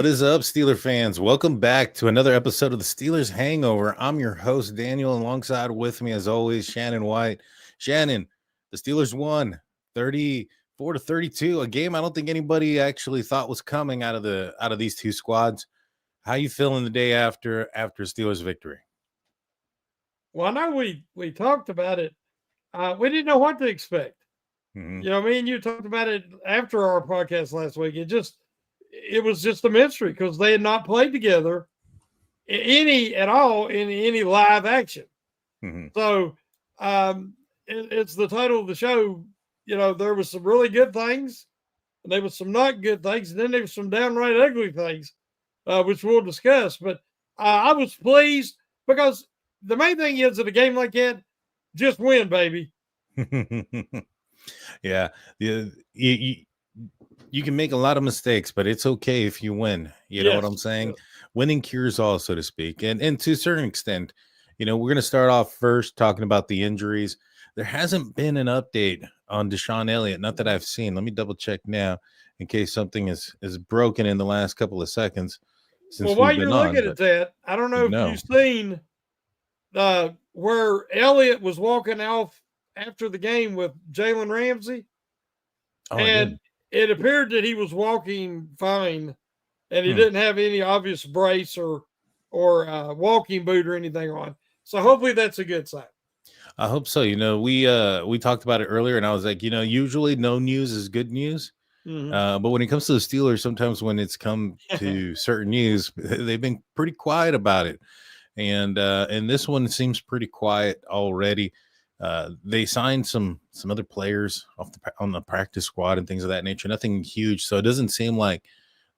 What is up, Steeler fans? Welcome back to another episode of the Steelers Hangover. I'm your host, Daniel, alongside with me, as always, Shannon White. Shannon, the Steelers won 34-32, a game I don't think anybody actually thought was coming out of these two squads. How you feeling the day after Steelers victory? Well, I know we talked about it. We didn't know what to expect. Mm-hmm. Me and you talked about it after our podcast last week. It was just a mystery because they had not played together any at all in any live action. Mm-hmm. So it's the title of the show. There was some really good things, and there was some not good things, and then there was some downright ugly things, which we'll discuss. But I was pleased because the main thing is that a game like that, just win, baby. Yeah. You can make a lot of mistakes, but it's okay if you win. You know what I'm saying? Yes. Winning cures all, so to speak. And to a certain extent, we're going to start off first talking about the injuries. There hasn't been an update on Deshaun Elliott, not that I've seen. Let me double check now in case something is broken in the last couple of seconds since Well, while we've you're been looking on. at that, I don't know if No. you've seen where Elliott was walking off after the game with Jalen Ramsey. Oh, And it appeared that he was walking fine and he Hmm. didn't have any obvious brace or walking boot or anything on. So hopefully that's a good sign. I hope so. We talked about it earlier, and I was like, usually no news is good news. Mhm. But when it comes to the Steelers, sometimes when it's come to certain news, they've been pretty quiet about it. And this one seems pretty quiet already. They signed some other players on the practice squad and things of that nature. Nothing huge, so it doesn't seem like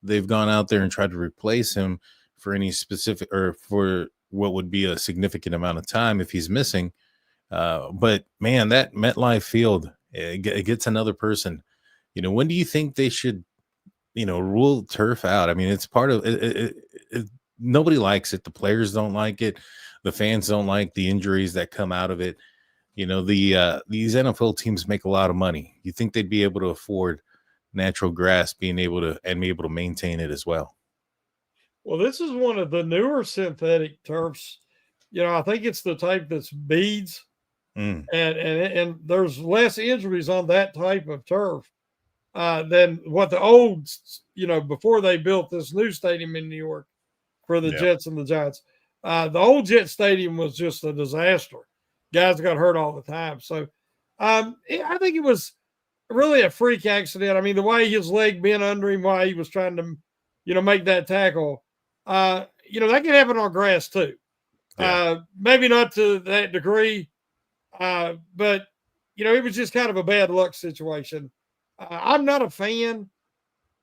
they've gone out there and tried to replace him for any specific or for what would be a significant amount of time if he's missing. But man, that MetLife Field, it gets another person. When do you think they should, rule turf out? I mean, it's part of it. Nobody likes it. The players don't like it. The fans don't like the injuries that come out of it. These NFL teams make a lot of money. You think they'd be able to afford natural grass, be able to maintain it as well? Well, this is one of the newer synthetic turfs. I think it's the type that's beads, Mm. and there's less injuries on that type of turf than what the old, before they built this new stadium in New York for the Jets and the Giants. The old Jet Stadium was just a disaster. Guys got hurt all the time. So I think it was really a freak accident. I mean, the way his leg bent under him while he was trying to, make that tackle, that can happen on grass too. Yeah. Maybe not to that degree, but, it was just kind of a bad luck situation. I'm not a fan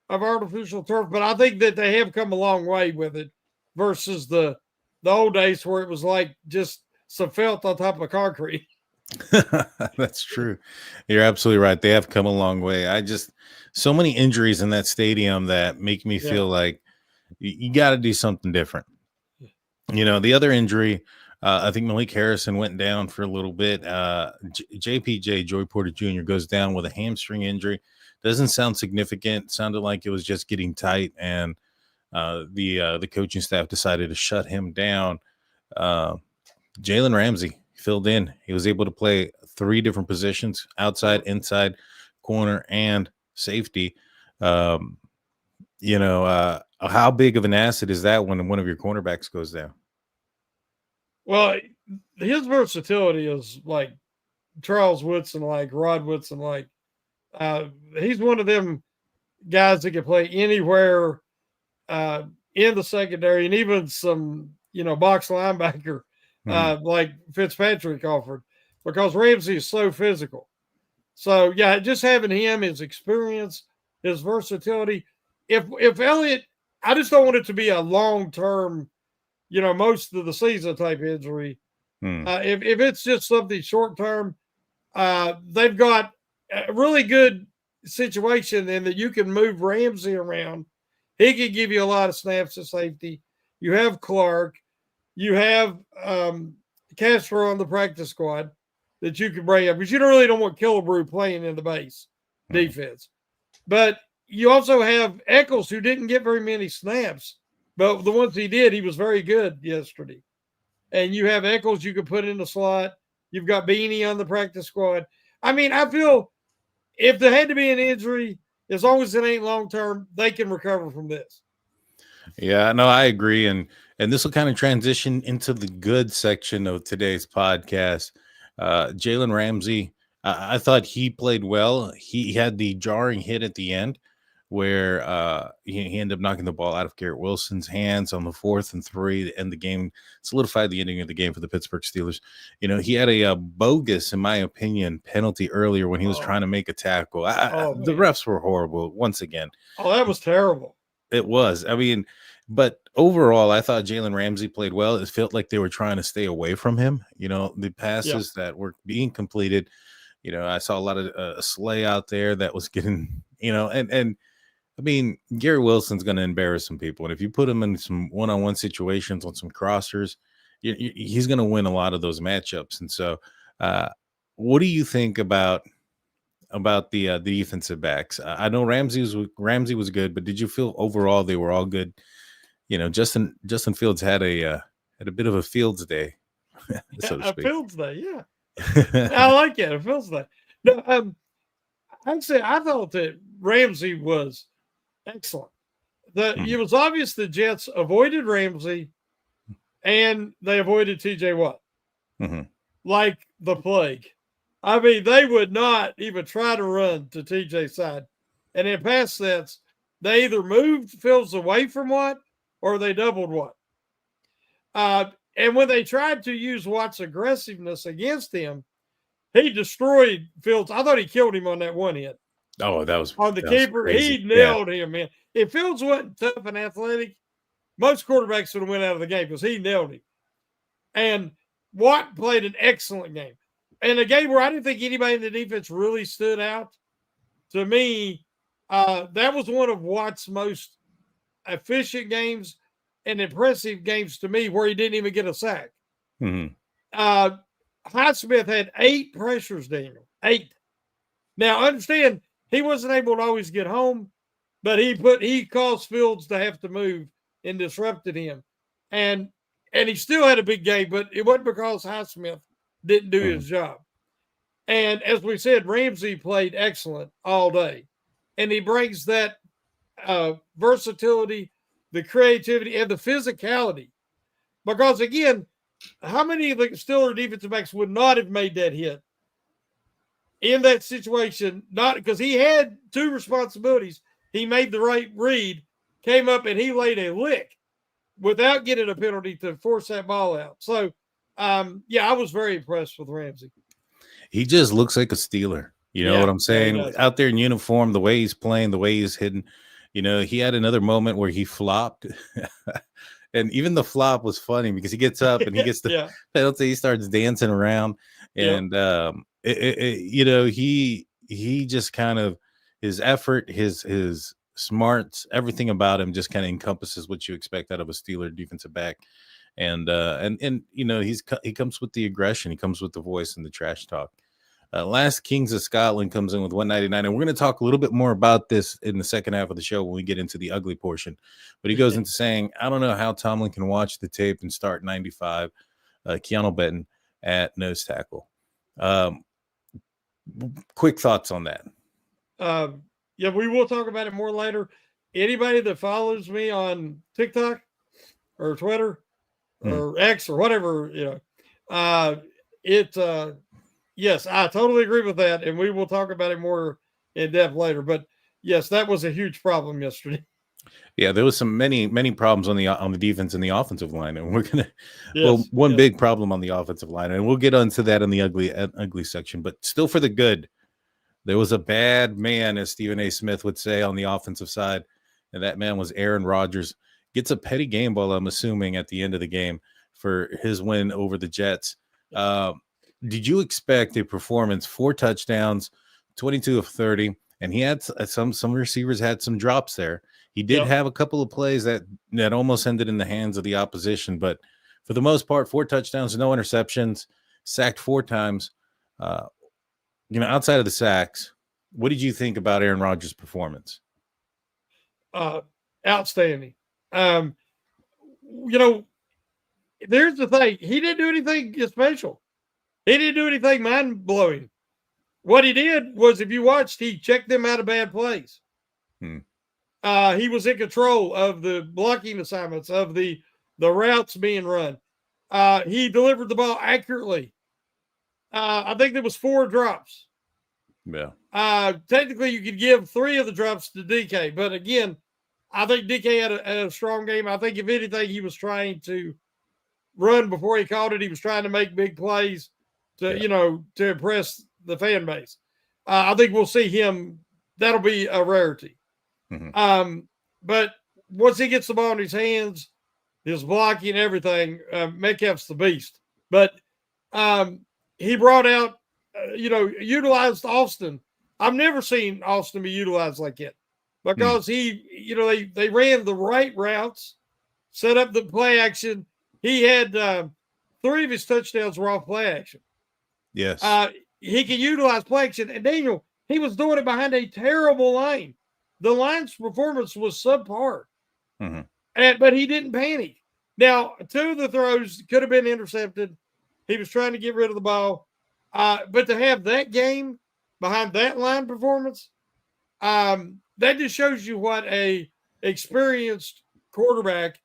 of artificial turf, but I think that they have come a long way with it versus the old days where it was like just some felt on top of concrete. That's true. You're absolutely right. They have come a long way. So many injuries in that stadium that make me feel like you got to do something different. The other injury, I think Malik Harrison went down for a little bit. JPJ, Joey Porter Jr., goes down with a hamstring injury. Doesn't sound significant. Sounded like it was just getting tight, and the coaching staff decided to shut him down. Jalen Ramsey filled in. He was able to play 3 different positions: outside, inside, corner, and safety. How big of an asset is that when one of your cornerbacks goes down? Well, his versatility is like Charles Woodson, like Rod Woodson, like he's one of them guys that can play anywhere in the secondary and even some, box linebacker like Fitzpatrick offered, because Ramsey is so physical. So yeah, just having him, his experience, his versatility. If Elliott, I just don't want it to be a long term, most of the season type injury. If it's just something short term, they've got a really good situation in that you can move Ramsey around. He can give you a lot of snaps at safety. You have Clark. You have Castro on the practice squad that you can bring up, because you really don't want Killebrew playing in the base defense. But, you also have Eccles, who didn't get very many snaps, but the ones he did, he was very good yesterday. And you have Eccles you could put in the slot. You've got Beanie on the practice squad. I mean, I feel if there had to be an injury, as long as it ain't long term, they can recover from this. Yeah, no, I agree, and this will kind of transition into the good section of today's podcast. Jalen Ramsey, I thought he played well. He had the jarring hit at the end where he ended up knocking the ball out of Garrett Wilson's hands on the 4th and 3 to end the game, solidified the ending of the game for the Pittsburgh Steelers. You know, he had a bogus, in my opinion, penalty earlier when he was trying to make a tackle. The refs were horrible once again. Oh, that was terrible. It was. I mean, but overall, I thought Jalen Ramsey played well. It felt like they were trying to stay away from him. You know, the passes that were being completed. You know, I saw a lot of Slay out there that was getting, you know, and I mean, Gary Wilson's going to embarrass some people. And if you put him in some one-on-one situations on some crossers, he's going to win a lot of those matchups. And so what do you think about the defensive backs? I know Ramsey was good, but did you feel overall they were all good? You know, Justin Fields had a bit of a Fields day, so to speak. A Fields day, yeah. I like it. A Fields day. No, I'd say I thought that Ramsey was excellent. It was obvious the Jets avoided Ramsey and they avoided TJ Watt like the plague. I mean, they would not even try to run to TJ's side. And in pass sets, they either moved Fields away from Watt or they doubled Watt. And when they tried to use Watt's aggressiveness against him, he destroyed Fields. I thought he killed him on that one hit. Oh, that was on the keeper. He nailed him, man. If Fields wasn't tough and athletic, most quarterbacks would have went out of the game because he nailed him. And Watt played an excellent game. And a game where I didn't think anybody in the defense really stood out. To me, that was one of Watt's most efficient games and impressive games to me where he didn't even get a sack. Highsmith had 8 pressures, Daniel. 8. Now, understand, he wasn't able to always get home, but he caused Fields to have to move and disrupted him. And he still had a big game, but it wasn't because Highsmith didn't do his job. And as we said, Ramsey played excellent all day. And he brings that versatility, the creativity, and the physicality. Because, again, how many of the Steelers defensive backs would not have made that hit in that situation? Not because he had 2 responsibilities. He made the right read, came up, and he laid a lick without getting a penalty to force that ball out. So, I was very impressed with Ramsey. He just looks like a Steeler. You know what I'm saying? Out there in uniform, the way he's playing, the way he's hitting. You know, he had another moment where he flopped. And even the flop was funny because he gets up and he gets the penalty. He starts dancing around. And, you know, he just kind of, his effort, his smarts, everything about him just kind of encompasses what you expect out of a Steeler defensive back. And you know, he comes with the aggression. He comes with the voice and the trash talk. Last Kings of Scotland comes in with 199, and we're going to talk a little bit more about this in the second half of the show when we get into the ugly portion. But he goes into saying, I don't know how Tomlin can watch the tape and start 95, Keanu Benton at nose tackle. Quick thoughts on that. We will talk about it more later. Anybody that follows me on TikTok or Twitter or X or whatever, you know, yes, I totally agree with that. And we will talk about it more in depth later. But yes, that was a huge problem yesterday. Yeah, there was many problems on the defense and the offensive line. And we're going to, one big problem on the offensive line. And we'll get onto that in the ugly section. But still for the good, there was a bad man, as Stephen A. Smith would say, on the offensive side. And that man was Aaron Rodgers. Gets a petty game ball, I'm assuming, at the end of the game for his win over the Jets. Did you expect a performance, 4 touchdowns, 22 of 30, and he had some receivers had some drops there. He did have a couple of plays that almost ended in the hands of the opposition, but for the most part, 4 touchdowns, no interceptions, sacked 4 times. You know, outside of the sacks, what did you think about Aaron Rodgers' performance? outstanding. You know, there's the thing. He didn't do anything special. He didn't do anything mind blowing. What he did was, if you watched, he checked them out of bad plays. He was in control of the blocking assignments, of the routes being run. He delivered the ball accurately. I think there was 4 drops. Yeah. Technically, you could give 3 of the drops to DK, but again, I think DK had a strong game. I think if anything, he was trying to run before he called it. He was trying to make big plays to to impress the fan base. I think we'll see him. That'll be a rarity. Mm-hmm. But once he gets the ball in his hands, his blocking, everything, Metcalf's the beast. But he brought out, utilized Austin. I've never seen Austin be utilized like that because they ran the right routes, set up the play action. He had 3 of his touchdowns were off play action. Yes. He can utilize play action. And Daniel, he was doing it behind a terrible line. The line's performance was subpar. Mm-hmm. But he didn't panic. Now, 2 of the throws could have been intercepted. He was trying to get rid of the ball. But to have that game behind that line performance, that just shows you what a experienced quarterback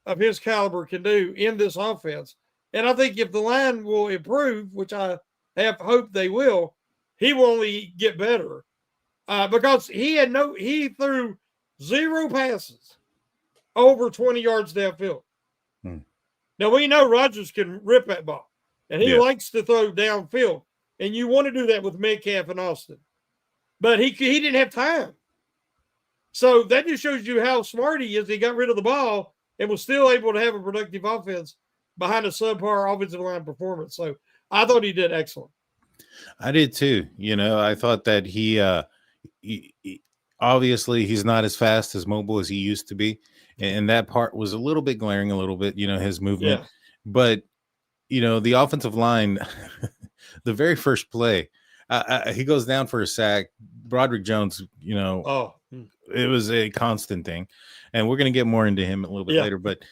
of his caliber can do in this offense. And I think if the line will improve, which I have hope they will, he will only get better. Because he threw 0 passes over 20 yards downfield. Now, we know Rodgers can rip that ball, and he likes to throw downfield. And you want to do that with Metcalf and Austin. But he didn't have time. So that just shows you how smart he is. He got rid of the ball and was still able to have a productive offense behind a subpar offensive line performance. So I thought he did excellent. I did too. I thought that he obviously he's not as fast, as mobile as he used to be. And that part was a little bit glaring, his movement. Yeah. But, the offensive line, the very first play, he goes down for a sack. Broderick Jones, it was a constant thing. And we're going to get more into him a little bit later. But,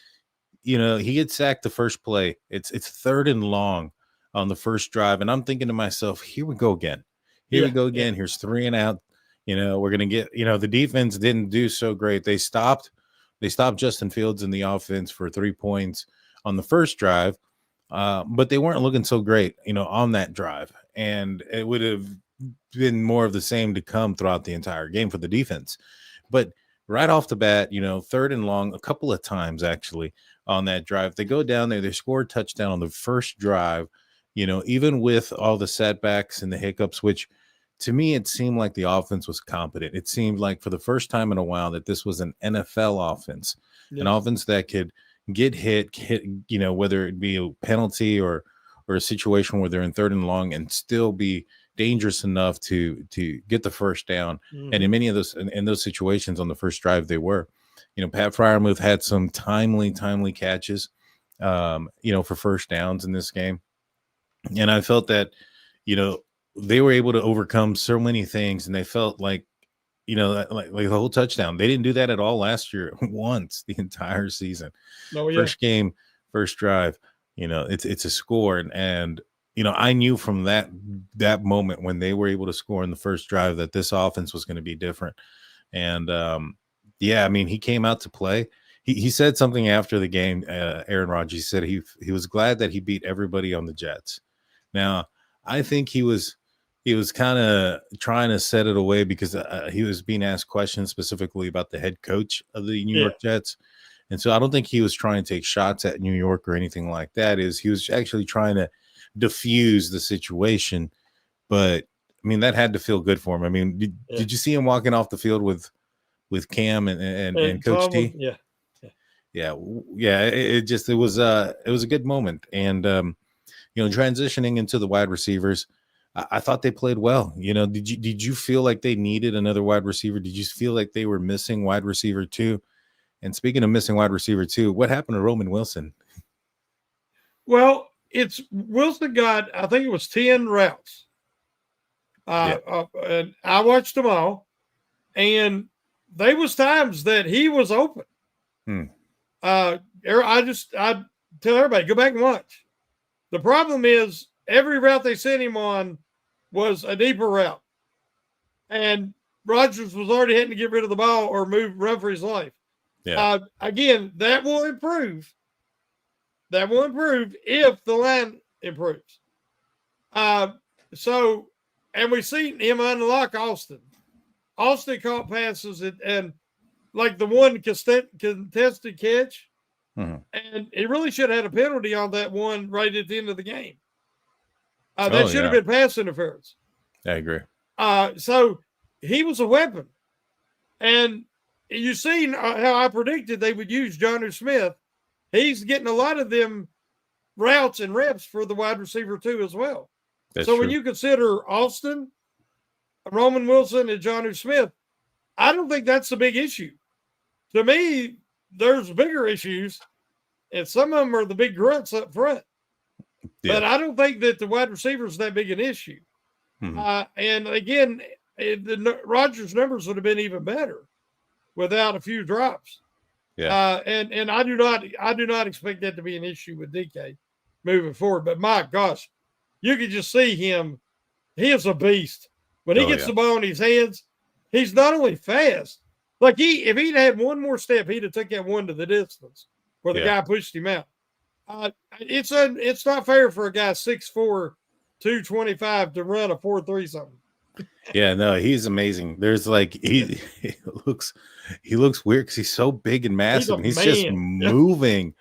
he gets sacked the first play. It's 3rd and long on the first drive. And I'm thinking to myself, here we go again. Here we go again. Here's 3 and out. We're going to get, the defense didn't do so great. They stopped Justin Fields in the offense for 3 points on the first drive. But they weren't looking so great, on that drive. And it would have been more of the same to come throughout the entire game for the defense. But right off the bat, 3rd and long, a couple of times actually on that drive, they go down there, they score a touchdown on the first drive, even with all the setbacks and the hiccups, which to me, it seemed like the offense was competent. It seemed like for the first time in a while that this was an NFL offense, an offense that could get hit, whether it be a penalty or a situation where they're in 3rd and long and still be dangerous enough to get the first down. Mm-hmm. And in many of those, in those situations on the first drive, they were, Pat Freiermuth had some timely catches, for first downs in this game. And I felt that, they were able to overcome so many things, and they felt like, like the whole touchdown. They didn't do that at all last year once the entire season. First game, first drive, it's a score. And I knew from that moment when they were able to score in the first drive that this offense was going to be different. And he came out to play. He said something after the game, Aaron Rodgers. He said he was glad that he beat everybody on the Jets. Now, I think he was kind of trying to set it away because he was being asked questions specifically about the head coach of the New York Jets. And so I don't think he was trying to take shots at New York or anything like that. He was actually trying to diffuse the situation. But, that had to feel good for him. Did you see him walking off the field with Cam and Coach T? Yeah. It was a good moment. And, transitioning into the wide receivers, I thought they played well. Did you feel like they needed another wide receiver? Did you feel like they were missing wide receiver 2? And speaking of missing wide receiver 2, what happened to Roman Wilson? Well, Wilson got, I think it was 10 routes. And I watched them all. And there was times that he was open. I tell everybody, go back and watch. The problem is every route they sent him on was a deeper route. And Rodgers was already having to get rid of the ball or run for his life. Yeah. Again, that will improve. That will improve if the line improves. And we've seen him unlock Austin. Austin caught passes and like the one contested catch. And he really should have had a penalty on that one right at the end of the game. That should have been pass interference. I agree. So he was a weapon. And you see how I predicted they would use Jonnu Smith. He's getting a lot of them routes and reps for the wide receiver too as well. That's so true. when you consider Austin, Roman Wilson, and Jonnu Smith, I don't think that's the big issue. To me, there's bigger issues, and some of them are the big grunts up front. Yeah. But I don't think that the wide receiver is that big an issue. And again, the Rodgers numbers would have been even better without a few drops. Yeah. And I do not expect that to be an issue with DK moving forward. But my gosh, you can just see him. He is a beast. When he gets the ball in his hands, he's not only fast. Like if he'd had one more step, he'd have took that one to the distance where the guy pushed him out. It's not fair for a guy 6'4", 225 to run a 4.3 something. Yeah, no, he's amazing. There's like he looks weird because he's so big and massive, and he's just moving,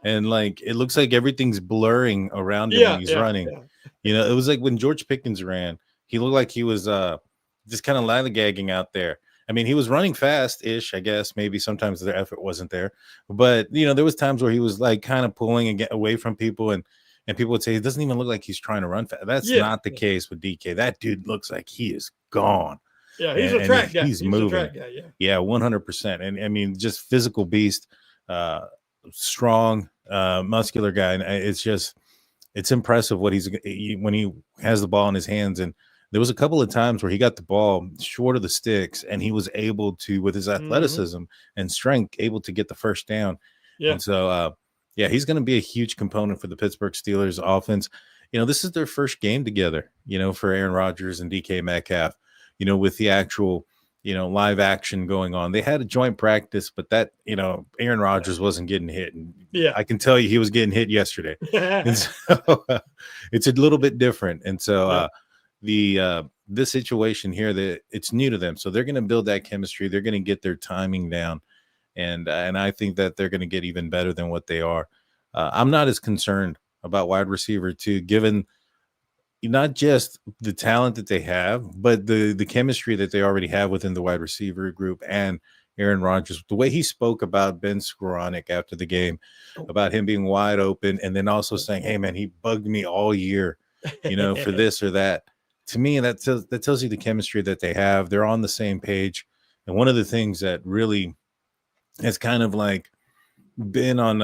and like it looks like everything's blurring around him when he's running. Yeah. You know, it was like when George Pickens ran, he looked like he was just kind of lollygagging out there. I mean, he was running fast-ish, I guess. Maybe sometimes the effort wasn't there, but you know, there was times where he was like kind of pulling and get away from people, and people would say it doesn't even look like he's trying to run fast. That's not the case with DK. That dude looks like he is gone. Yeah, he's a track guy. He's moving. A track guy, yeah, 100%. And I mean, just physical beast, strong, muscular guy, and it's impressive what when he has the ball in his hands. And there was a couple of times where he got the ball short of the sticks, and he was able to, with his athleticism and strength, able to get the first down. Yeah. And so, he's going to be a huge component for the Pittsburgh Steelers offense. You know, this is their first game together, you know, for Aaron Rodgers and DK Metcalf, you know, with the actual, you know, live action going on. They had a joint practice, but that, you know, Aaron Rodgers wasn't getting hit. And I can tell you he was getting hit yesterday. And so it's a little bit different. And so this situation here, that it's new to them. So they're going to build that chemistry. They're going to get their timing down. And I think that they're going to get even better than what they are. I'm not as concerned about wide receiver 2, given not just the talent that they have, but the chemistry that they already have within the wide receiver group and Aaron Rodgers. The way he spoke about Ben Skoranek after the game, about him being wide open, and then also saying, "Hey, man, he bugged me all year, you know, for this or that." To me, that tells you the chemistry that they have. They're on the same page. And one of the things that really has kind of like been on,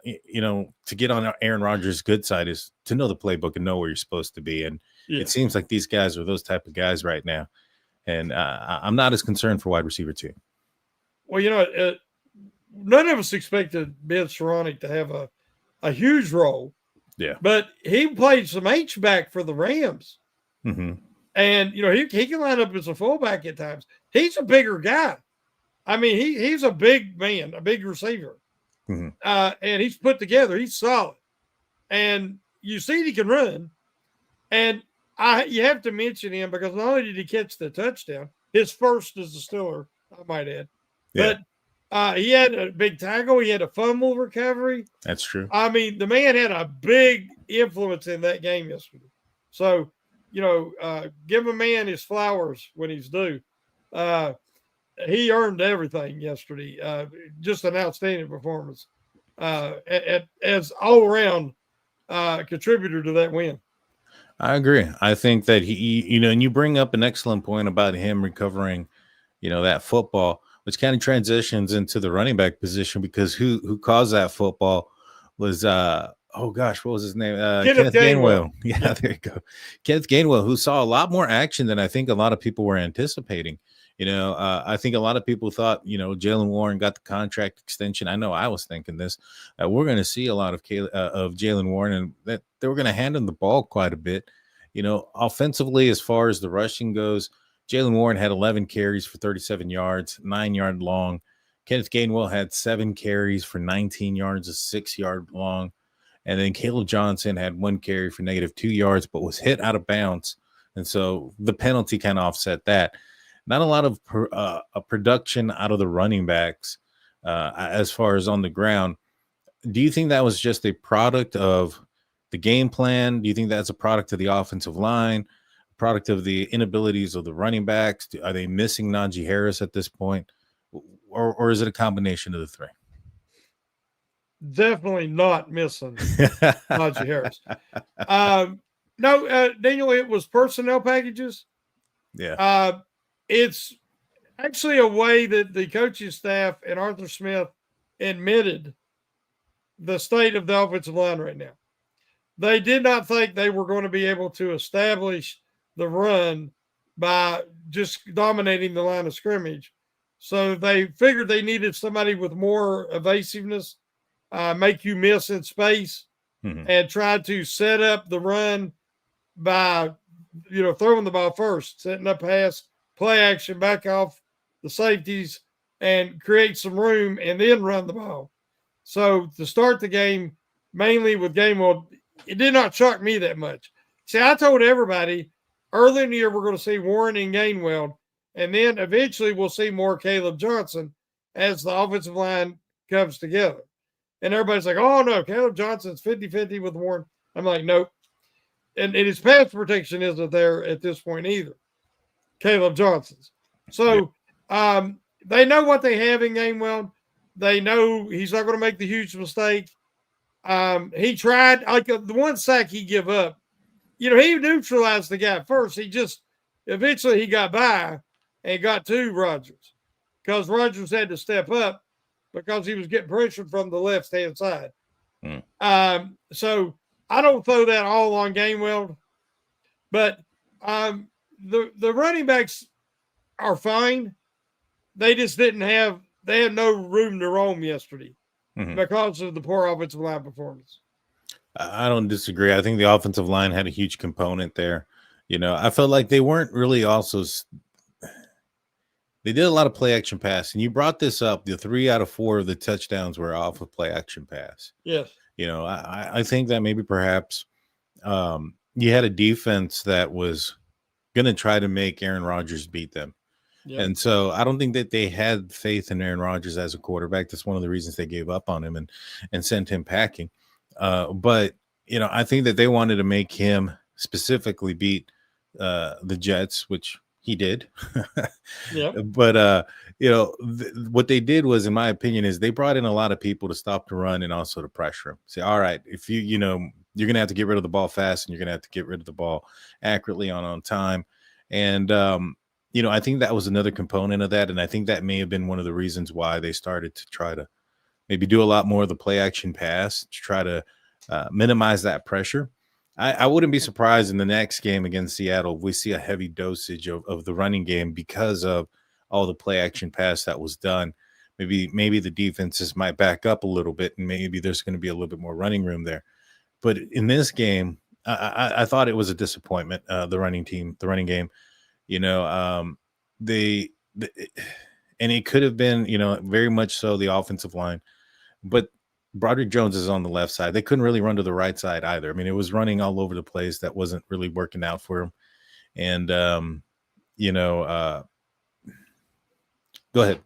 you know, to get on Aaron Rodgers' good side is to know the playbook and know where you're supposed to be. And it seems like these guys are those type of guys right now. And I'm not as concerned for wide receiver 2. Well, you know, none of us expected Ben Skoranek to have a huge role. Yeah. But he played some H-back for the Rams. And, you know, he can line up as a fullback at times. He's a bigger guy. I mean, he's a big man, a big receiver. And he's put together. He's solid. And you see he can run. And you have to mention him because not only did he catch the touchdown, his first as a Steeler, I might add. Yeah. But he had a big tackle. He had a fumble recovery. That's true. I mean, the man had a big influence in that game yesterday. So, you know, give a man his flowers when he's due. He earned everything yesterday. Just an outstanding performance as all-around contributor to that win. I agree. I think that he, you know, and you bring up an excellent point about him recovering, you know, that football, which kind of transitions into the running back position, because who caused that football was oh gosh, what was his name? Kenneth Gainwell. Yeah, there you go. Kenneth Gainwell, who saw a lot more action than I think a lot of people were anticipating. I think a lot of people thought, Jalen Warren got the contract extension. I know I was thinking this. We're going to see a lot of Jalen Warren, and that they were going to hand him the ball quite a bit. Offensively, as far as the rushing goes, Jalen Warren had 11 carries for 37 yards, 9-yard long. Kenneth Gainwell had 7 carries for 19 yards, a 6-yard long. And then Caleb Johnson had 1 carry for -2 yards, but was hit out of bounds. And so the penalty kind of offset that. Not a lot of production out of the running backs as far as on the ground. Do you think that was just a product of the game plan? Do you think that's a product of the offensive line, product of the inabilities of the running backs? Are they missing Najee Harris at this point? Or is it a combination of the three? Definitely not missing Najee Harris. No, Daniel, it was personnel packages. Yeah. It's actually a way that the coaching staff and Arthur Smith admitted the state of the offensive line right now. They did not think they were going to be able to establish the run by just dominating the line of scrimmage. So they figured they needed somebody with more evasiveness, make you miss in space, and try to set up the run by, throwing the ball first, setting up pass, play action, back off the safeties, and create some room, and then run the ball. So to start the game, mainly with Gainwell, it did not shock me that much. See, I told everybody early in the year we're going to see Warren and Gainwell, and then eventually we'll see more Caleb Johnson as the offensive line comes together. And everybody's like, oh, no, Caleb Johnson's 50-50 with Warren. I'm like, nope. And his pass protection isn't there at this point either. Caleb Johnson's. So they know what they have in Gainwell. They know he's not going to make the huge mistake. He tried, like the one sack he gave up, he neutralized the guy first. Eventually he got by and got to Rodgers because Rodgers had to step up because he was getting pressure from the left-hand side. So I don't throw that all on Gainwell, but the running backs are fine. They just they had no room to roam yesterday because of the poor offensive line performance. I don't disagree. I think the offensive line had a huge component there. I felt like they weren't really also – they did a lot of play action pass. And you brought this up. The 3 out of 4 of the touchdowns were off of play action pass. Yes. I think that maybe perhaps you had a defense that was going to try to make Aaron Rodgers beat them. Yep. And so I don't think that they had faith in Aaron Rodgers as a quarterback. That's one of the reasons they gave up on him and sent him packing. But, I think that they wanted to make him specifically beat the Jets, which he did. Yeah. But, what they did was, in my opinion, is they brought in a lot of people to stop the run and also to pressure him. Say, all right, if you're going to have to get rid of the ball fast and you're going to have to get rid of the ball accurately on time. And, I think that was another component of that. And I think that may have been one of the reasons why they started to try to maybe do a lot more of the play action pass to try to minimize that pressure. I wouldn't be surprised in the next game against Seattle if we see a heavy dosage of the running game because of all the play action pass that was done. Maybe the defenses might back up a little bit and maybe there's going to be a little bit more running room there. But in this game, I thought it was a disappointment, the running game. And it could have been, very much so the offensive line. But Broderick Jones is on the left side. They couldn't really run to the right side either. I mean, it was running all over the place. That wasn't really working out for him. And, go ahead.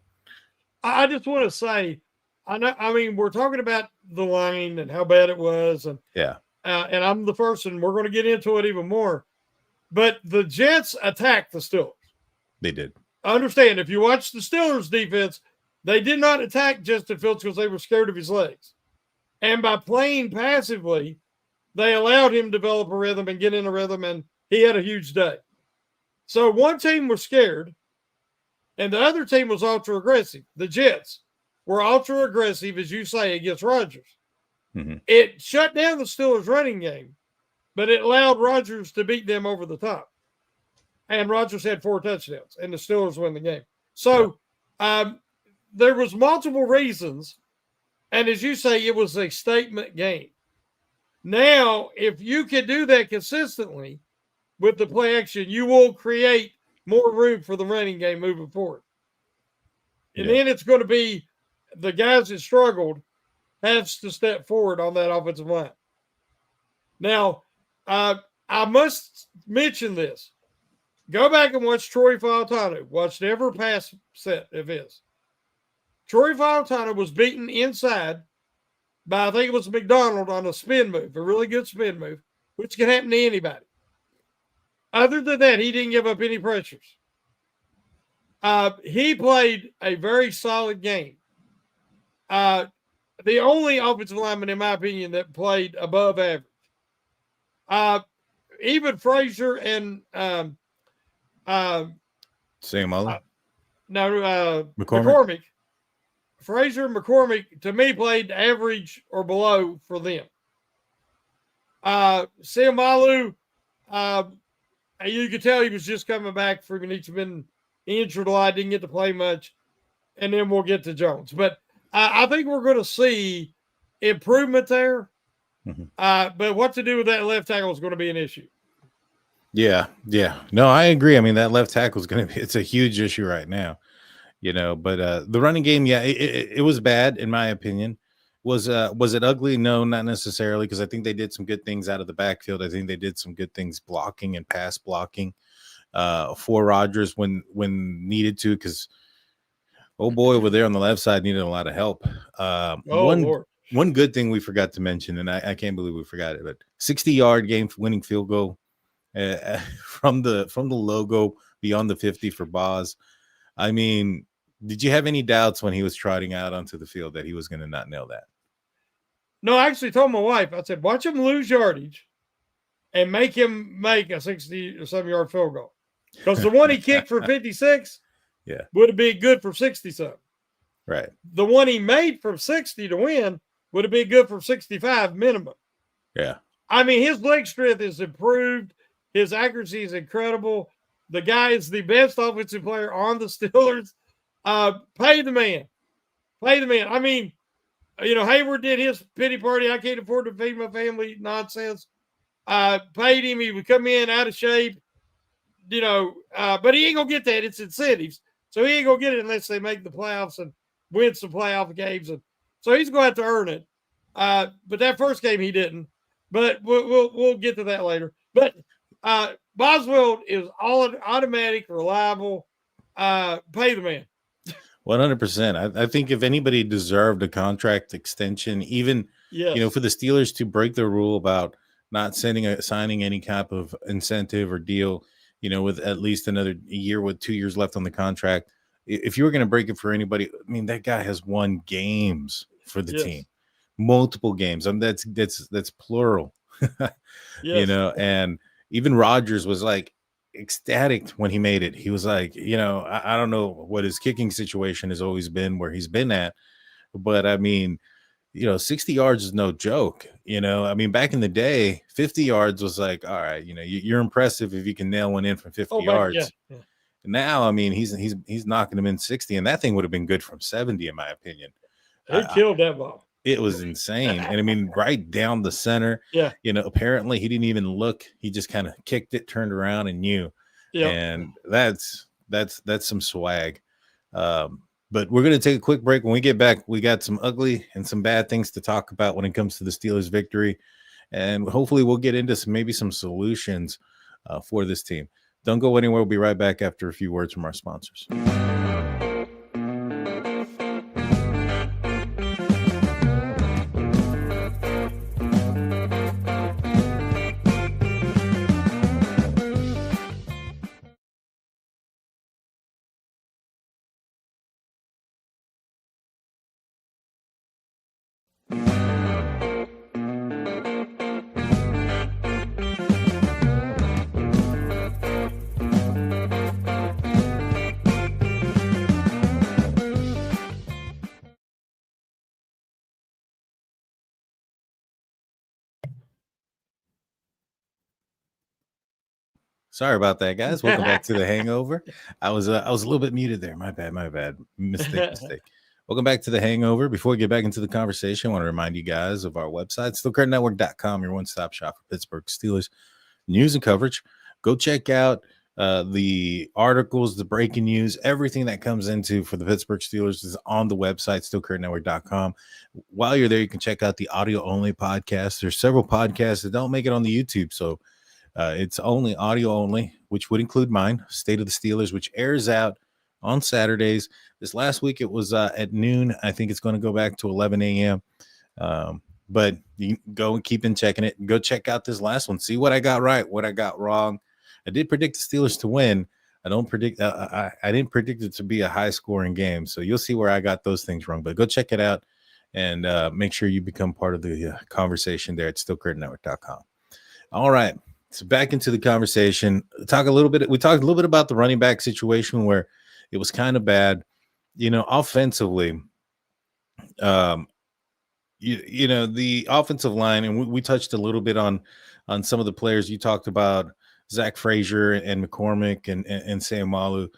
I just want to say, we're talking about the line and how bad it was. And and I'm the first, and we're going to get into it even more. But the Jets attacked the Steelers. They did. I understand. If you watch the Steelers defense, they did not attack Justin Fields because they were scared of his legs. And by playing passively, they allowed him to develop a rhythm and get in a rhythm, and he had a huge day. So one team was scared, and the other team was ultra aggressive. The Jets were ultra aggressive, as you say, against Rodgers. It shut down the Steelers' running game, but it allowed Rodgers to beat them over the top. and Rodgers had 4 touchdowns, and the Steelers win the game. So there was multiple reasons, and as you say, it was a statement game. Now, if you can do that consistently with the play action, you will create more room for the running game moving forward. And then it's going to be the guys that struggled has to step forward on that offensive line. Now, I must mention this. Go back and watch Troy Fautanu. Watch every pass set of his. Troy Fautanu was beaten inside by, I think it was McDonald on a spin move, a really good spin move, which can happen to anybody. Other than that, he didn't give up any pressures. He played a very solid game. The only offensive lineman, in my opinion, that played above average. Even Frazier and Sam McCormick. Frazier and McCormick, to me, played average or below for them. Seumalo, you could tell he was just coming back from, he's been injured a lot, didn't get to play much. And then we'll get to Jones. But I think we're going to see improvement there. Mm-hmm. But what to do with that left tackle is going to be an issue. Yeah. No, I agree. I mean, that left tackle is going to be, it's a huge issue right now, but the running game, it was bad in my opinion. Was it ugly? No, not necessarily, because I think they did some good things out of the backfield. I think they did some good things blocking and pass blocking for Rodgers when needed to, because oh boy, over there on the left side needed a lot of help. One good thing we forgot to mention, and I can't believe we forgot it, but 60-yard game-winning field goal from the logo beyond the 50 for Boz. I mean, did you have any doubts when he was trotting out onto the field that he was going to not nail that? No, I actually told my wife, I said, watch him lose yardage and make him make a 60-some-yard field goal. Because the one he kicked for 56 would have been good for 60-something. Right. The one he made from 60 to win would have been good for 65 minimum. Yeah. I mean, his leg strength is improved. His accuracy is incredible. The guy is the best offensive player on the Steelers. Pay the man. I mean, Hayward did his pity party. I can't afford to feed my family nonsense. Paid him. He would come in out of shape, but he ain't going to get that. It's incentives. So he ain't going to get it unless they make the playoffs and win some playoff games. And so he's going to have to earn it. But that first game he didn't. But we'll get to that later. But Boswell is all automatic, reliable. Pay the man. 100%. I think if anybody deserved a contract extension, even for the Steelers to break the rule about not signing any type of incentive or deal, with at least another year with 2 years left on the contract. If you were going to break it for anybody, I mean, that guy has won games for the team, multiple games. I mean, that's plural, and even Rodgers was like ecstatic when he made it. He was like, I don't know what his kicking situation has always been, where he's been at, but I mean, 60 yards is no joke. I mean, back in the day, 50 yards was like, all right, you're impressive if you can nail one in from 50 yards. Yeah. Now, I mean, he's knocking them in 60, and that thing would have been good from 70, in my opinion. He killed that ball. It was insane. And I mean, right down the center. Yeah. Apparently he didn't even look. He just kind of kicked it, turned around, and knew. Yeah. And that's some swag. But we're going to take a quick break. When we get back, we got some ugly and some bad things to talk about when it comes to the Steelers' victory. And hopefully we'll get into some solutions for this team. Don't go anywhere. We'll be right back after a few words from our sponsors. Sorry about that, guys. Welcome back to the Hangover. I was a little bit muted there. My bad. Mistake. Welcome back to the Hangover. Before we get back into the conversation, I want to remind you guys of our website, SteelCurtainNetwork.com, your one-stop shop for Pittsburgh Steelers news and coverage. Go check out the articles, the breaking news, everything that comes into for the Pittsburgh Steelers is on the website, SteelCurtainNetwork.com. While you're there, you can check out the audio-only podcast. There's several podcasts that don't make it on the YouTube, so it's only audio only, which would include mine, State of the Steelers, which airs out on Saturdays. This last week it was at noon. I think it's going to go back to 11 a.m. But you can go and keep in checking it. Go check out this last one. See what I got right, what I got wrong. I did predict the Steelers to win. I didn't predict it to be a high scoring game. So you'll see where I got those things wrong. But go check it out and make sure you become part of the conversation there at SteelCurtainNetwork.com. All right. So back into the conversation. We talked a little bit about the running back situation where it was kind of bad, offensively. The offensive line, and we touched a little bit on some of the players. You talked about Zach Frazier and McCormick and Sam Malu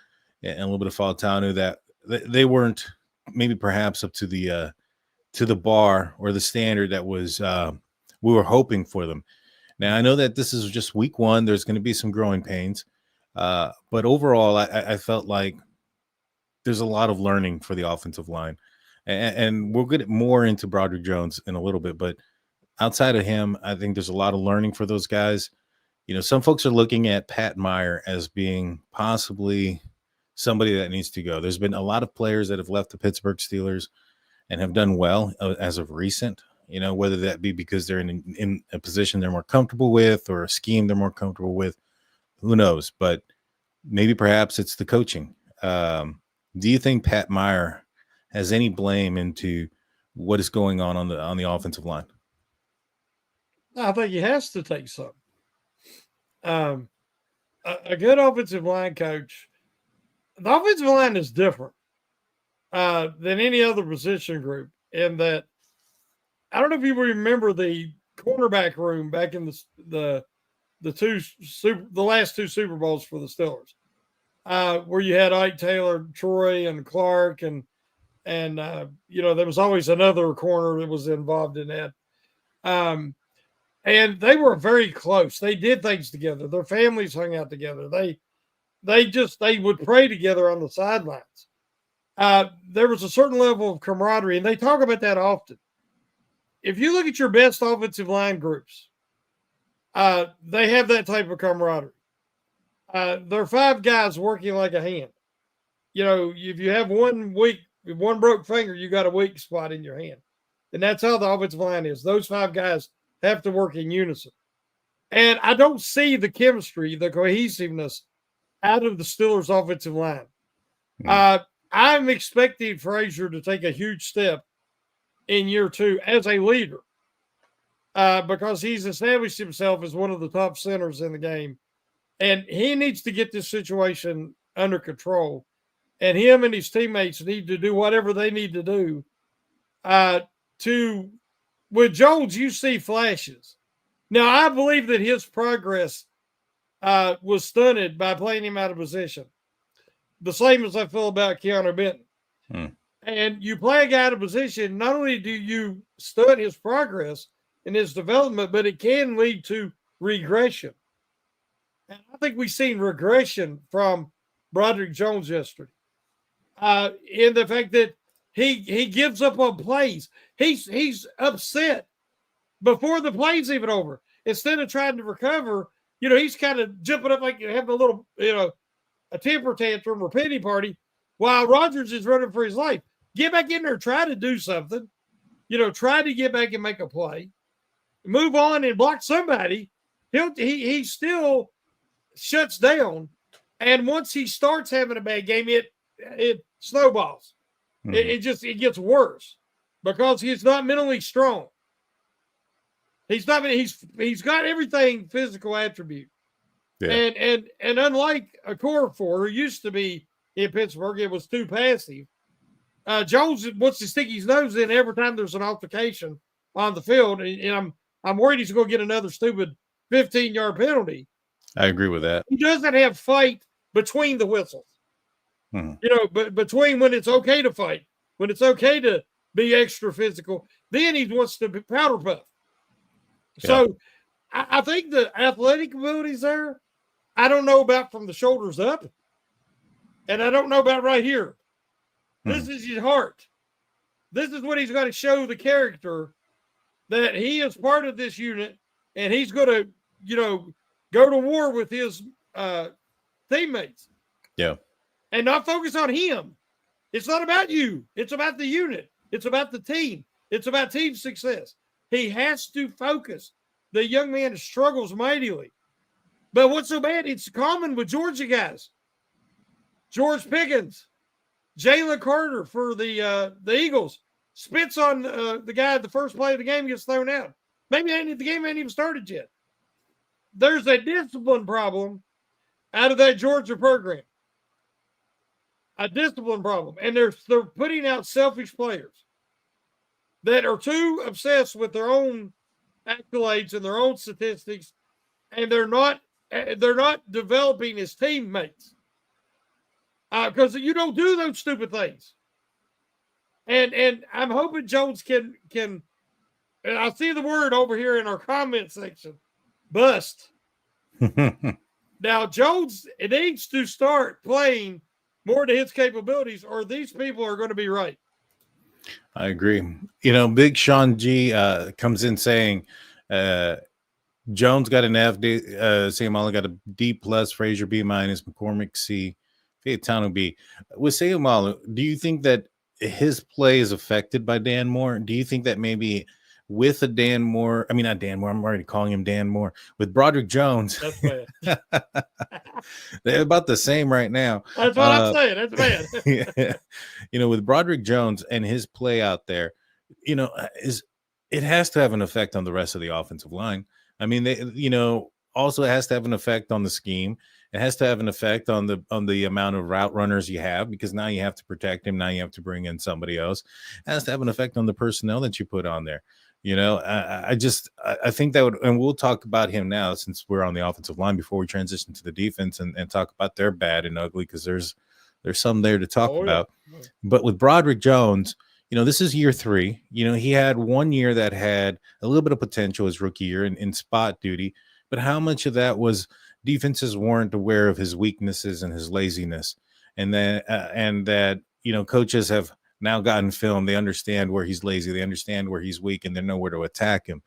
and a little bit of Fautanu, that they weren't maybe perhaps up to the bar or the standard that was we were hoping for them. Now, I know that this is just week one. There's going to be some growing pains. But overall, I felt like there's a lot of learning for the offensive line. And we'll get more into Broderick Jones in a little bit. But outside of him, I think there's a lot of learning for those guys. Some folks are looking at Pat Meyer as being possibly somebody that needs to go. There's been a lot of players that have left the Pittsburgh Steelers and have done well as of recent. Whether that be because they're in a position they're more comfortable with or a scheme they're more comfortable with, who knows? But maybe perhaps it's the coaching. Do you think Pat Meyer has any blame into what is going on the offensive line? I think he has to take some. A good offensive line coach. The offensive line is different than any other position group in that. I don't know if you remember the cornerback room back in the last two Super Bowls for the Steelers, where you had Ike Taylor, Troy, and Clark, and there was always another corner that was involved in that. And they were very close. They did things together. Their families hung out together. They would pray together on the sidelines. There was a certain level of camaraderie, and they talk about that often. If you look at your best offensive line groups, they have that type of camaraderie. There are five guys working like a hand. If you have one broke finger, you got a weak spot in your hand. And that's how the offensive line is. Those five guys have to work in unison. And I don't see the chemistry, the cohesiveness out of the Steelers' offensive line. I'm expecting Frazier to take a huge step in year two as a leader because he's established himself as one of the top centers in the game. And he needs to get this situation under control. And him and his teammates need to do whatever they need to do. With Jones, you see flashes. Now, I believe that his progress was stunted by playing him out of position. The same as I feel about Keanu Benton. And you play a guy out of position, not only do you stunt his progress and his development, but it can lead to regression. And I think we've seen regression from Broderick Jones yesterday. In the fact that he gives up on plays. He's upset before the play's even over. Instead of trying to recover, he's kind of jumping up like having a little, a temper tantrum or pity party while Rodgers is running for his life. Get back in there, try to do something, try to get back and make a play, move on and block somebody. He still shuts down. And once he starts having a bad game, it snowballs. It gets worse because he's not mentally strong. He's got everything physical attribute. Yeah. And unlike a core four who used to be in Pittsburgh, it was too passive. Jones wants to stick his nose in every time there's an altercation on the field, and I'm worried he's going to get another stupid 15-yard penalty. I agree with that. He doesn't have fight between the whistles. Hmm. But between when it's okay to fight, when it's okay to be extra physical, then he wants to be powder puff. Yeah. So I think the athletic ability's there. I don't know about from the shoulders up, and I don't know about right here. This is his heart. This is what he's got to show the character that he is part of this unit, and he's going to, go to war with his teammates. Yeah. And not focus on him. It's not about you. It's about the unit. It's about the team. It's about team success. He has to focus. The young man struggles mightily. But what's so bad? It's common with Georgia guys. George Pickens, Jalen Carter for the Eagles spits on the guy at the first play of the game, gets thrown out. Maybe the game ain't even started yet. There's a discipline problem out of that Georgia program. A discipline problem. And they're putting out selfish players that are too obsessed with their own accolades and their own statistics, and they're not developing his teammates. Because you don't do those stupid things. And I'm hoping Jones can and I see the word over here in our comment section, bust. Now, Jones needs to start playing more to his capabilities, or these people are going to be right. I agree. Big Sean G comes in saying Jones got an F, Sayamala got a D plus, Frazier B minus, McCormick C, Faetano B. With Sayamala, do you think that his play is affected by Dan Moore? Do you think that maybe with a Dan Moore, I mean, not Dan Moore, I'm already calling him Dan Moore, with Broderick Jones, That's bad. They're about the same right now. That's what I'm saying. That's bad. Yeah. With Broderick Jones and his play out there, it has to have an effect on the rest of the offensive line. I mean, also it has to have an effect on the scheme. It has to have an effect on the amount of route runners you have, because now you have to protect him. Now you have to bring in somebody else. It has to have an effect on the personnel that you put on there. I think that would, and we'll talk about him now since we're on the offensive line before we transition to the defense and talk about their bad and ugly, because there's some there to talk about. Yeah. But with Broderick Jones, this is year 3. He had 1 year that had a little bit of potential his rookie year in spot duty, but how much of that was defenses weren't aware of his weaknesses and his laziness, and that coaches have now gotten film. They understand where he's lazy. They understand where he's weak, and they know where to attack him.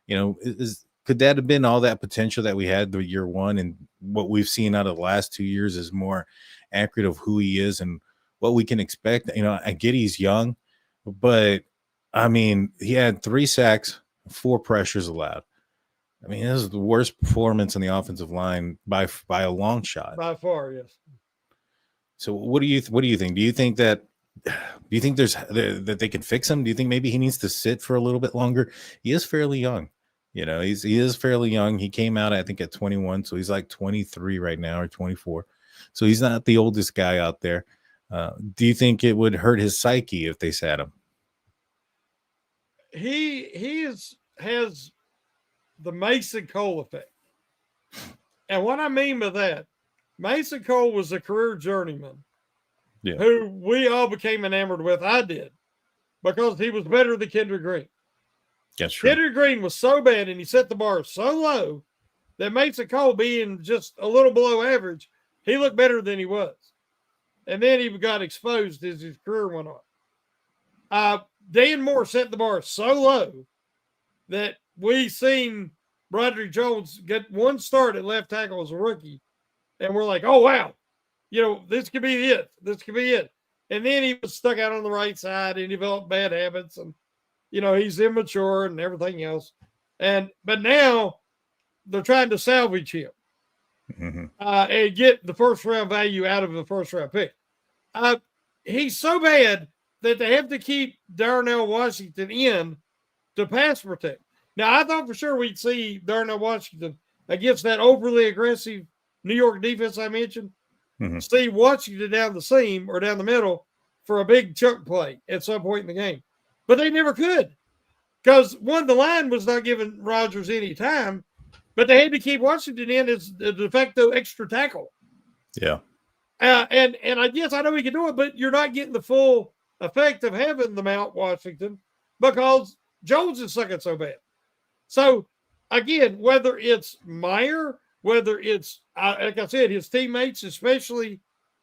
Could that have been all that potential that we had the year 1, and what we've seen out of the last 2 years is more accurate of who he is and what we can expect? I get he's young, but I mean, he had 3 sacks, 4 pressures allowed. I mean, this is the worst performance on the offensive line by a long shot. By far, yes. So what do you think? Do you think there's that they can fix him? Do you think maybe he needs to sit for a little bit longer? He is fairly young. He is fairly young. He came out, I think, at 21, so he's like 23 right now, or 24. So he's not the oldest guy out there. Do you think it would hurt his psyche if they sat him? He has the Mason Cole effect. And what I mean by that, Mason Cole was a career journeyman, who we all became enamored with. I did, because he was better than Kendrick Green. That's true. Kendrick Green was so bad, and he set the bar so low that Mason Cole, being just a little below average, he looked better than he was. And then he got exposed as his career went on. Dan Moore set the bar so low that we seen Broderick Jones get 1 start at left tackle as a rookie, and we're like, oh, wow, this could be it. This could be it. And then he was stuck out on the right side and developed bad habits, and, he's immature and everything else. But now they're trying to salvage him and get the first-round value out of the first-round pick. He's so bad that they have to keep Darnell Washington in to pass protect. Now, I thought for sure we'd see Darnell Washington against that overly aggressive New York defense I mentioned. See Washington down the seam or down the middle for a big chunk play at some point in the game. But they never could, because, one, the line was not giving Rodgers any time, but they had to keep Washington in as the de facto extra tackle. Yeah. And I guess I know he can do it, but you're not getting the full effect of having the Mount Washington because Jones is sucking so bad. So again, whether it's Meyer, whether it's like I said, his teammates, especially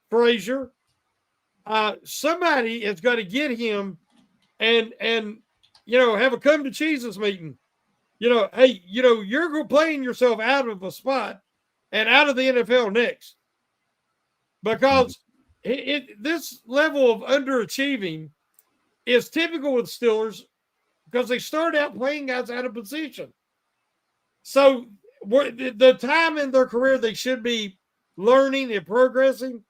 Frazier, somebody has got to get him and have a come to Jesus meeting. Hey, you're playing yourself out of a spot and out of the NFL next. Because this level of underachieving is typical with Steelers because they start out playing guys out of position. So the time in their career they should be learning and progressing,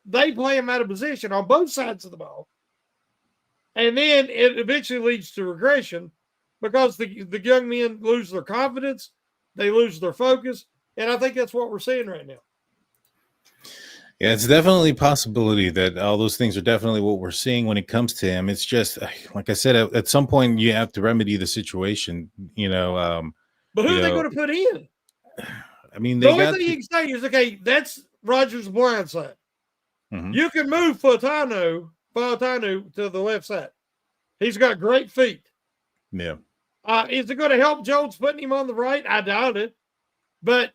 they play them out of position on both sides of the ball. And then it eventually leads to regression because the young men lose their confidence, they lose their focus, and I think that's what we're seeing right now. Yeah, it's definitely a possibility that all those things are definitely what we're seeing when it comes to him. It's just, like I said, at some point you have to remedy the situation, But who are they going to put in? I mean, the only thing you can say is, okay, that's Rodgers' blind side. Mm-hmm. You can move Fautanu to the left side. He's got great feet. Yeah. Is it going to help Jones putting him on the right? I doubt it. But,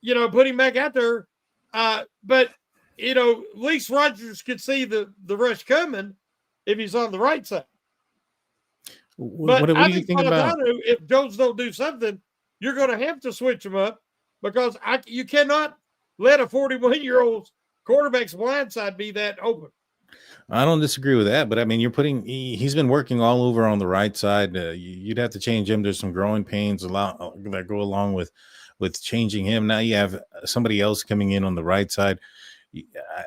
put him back out there. But at least Rodgers could see the rush coming if he's on the right side. But what do you think about? If Jones don't do something, you're going to have to switch him up because you cannot let a 41-year-old quarterback's blind side be that open. I don't disagree with that, but I mean, he's been working all over on the right side. You'd have to change him. There's some growing pains that go along with changing him. Now you have somebody else coming in on the right side.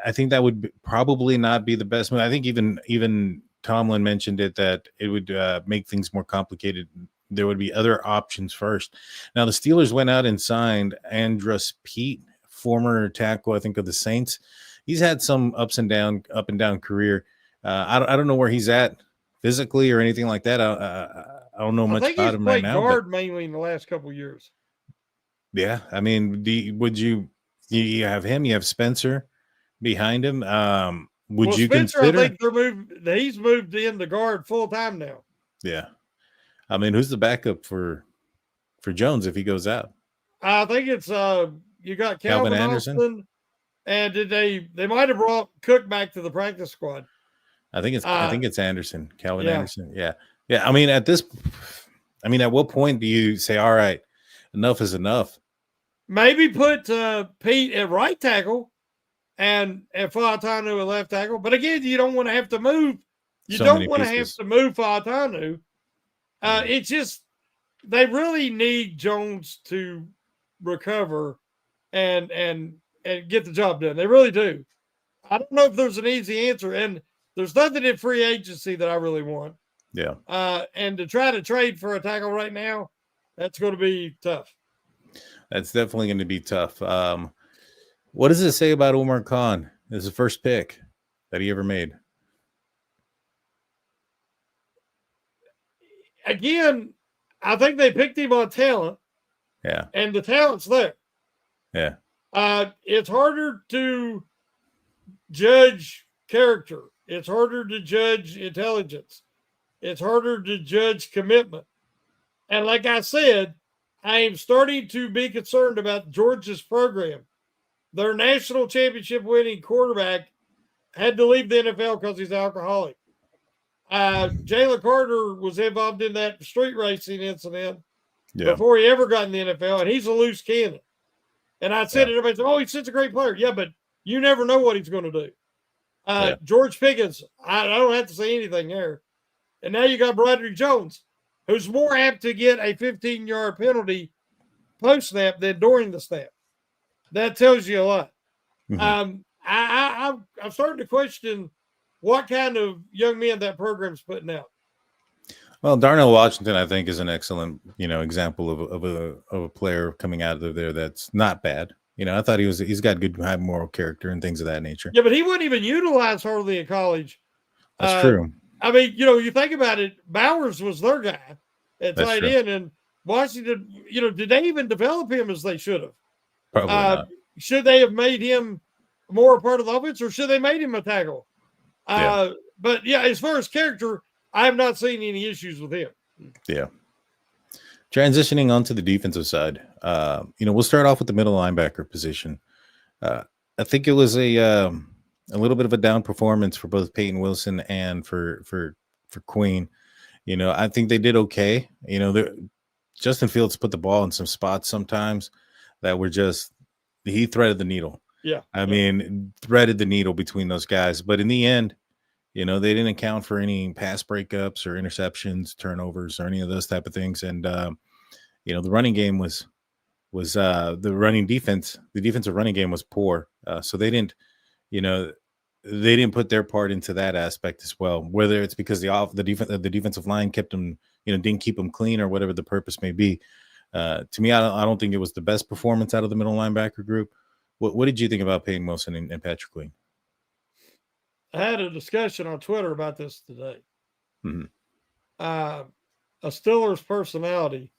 I think that would probably not be the best move. I think even Tomlin mentioned it, that it would make things more complicated. There would be other options first. Now the Steelers went out and signed Andrus Peat, former tackle, I think, of the Saints. He's had some up and down career. I don't know where he's at physically or anything like that. I don't know much about him right now. I think he's played guard mainly in the last couple of years. Yeah, I mean, would you have him? You have Spencer behind him. Would you Spencer, consider? I think he's moved into guard full time now. Yeah, I mean, who's the backup for Jones if he goes out? I think it's you got Calvin Anderson. Austin, and they might have brought Cook back to the practice squad. I think it's Anderson, Calvin Anderson. Yeah. I mean, at what point do you say, all right, enough is enough? Maybe put Pete at right tackle and Fautanu at left tackle. But again, you don't want to have to move. You don't want to have to move Fautanu. It's just they really need Jones to recover and get the job done. They really do. I don't know if there's an easy answer, and there's nothing in free agency that I really want. Yeah. And to try to trade for a tackle right now, that's going to be tough. That's definitely going to be tough. What does it say about Omar Khan as the first pick that he ever made? Again, I think they picked him on talent. Yeah. And the talent's there. Yeah. It's harder to judge character. It's harder to judge intelligence. It's harder to judge commitment. And like I said, I am starting to be concerned about Georgia's program. Their national championship winning quarterback had to leave the NFL because he's alcoholic. Jalen Carter was involved in that street racing incident before he ever got in the NFL, and he's a loose cannon. And I said, everybody said, he's such a great player. Yeah, but you never know what he's going to do. George Pickens, I don't have to say anything there. And now you got Broderick Jones, who's more apt to get a 15-yard penalty post-snap than during the snap. That tells you a lot. Mm-hmm. I'm starting to question what kind of young men that program's putting out. Well, Darnell Washington, I think, is an excellent, example of a player coming out of there that's not bad. I thought he's got good high moral character and things of that nature. Yeah, but he wasn't even utilized hardly in college. That's true. I mean, you think about it, Bowers was their guy at tight end, and Washington, did they even develop him as they should have? Probably not. Should they have made him more a part of the offense, or should they made him a tackle? Yeah. But yeah, as far as character, I have not seen any issues with him. Yeah. Transitioning onto the defensive side, we'll start off with the middle linebacker position. I think it was a little bit of a down performance for both Peyton Wilson and for Queen. I think they did okay. Justin Fields put the ball in some spots sometimes that were he threaded the needle. Yeah. I mean, threaded the needle between those guys. But in the end, they didn't account for any pass breakups or interceptions, turnovers, or any of those type of things. And, the running game was the running defense, the defensive running game was poor. So they didn't put their part into that aspect as well, whether it's because the defensive line kept them, didn't keep them clean or whatever the purpose may be. To me, I don't think it was the best performance out of the middle linebacker group. What did you think about Peyton Wilson and Patrick Queen? I had a discussion on Twitter about this today. Mm-hmm. A Steelers personality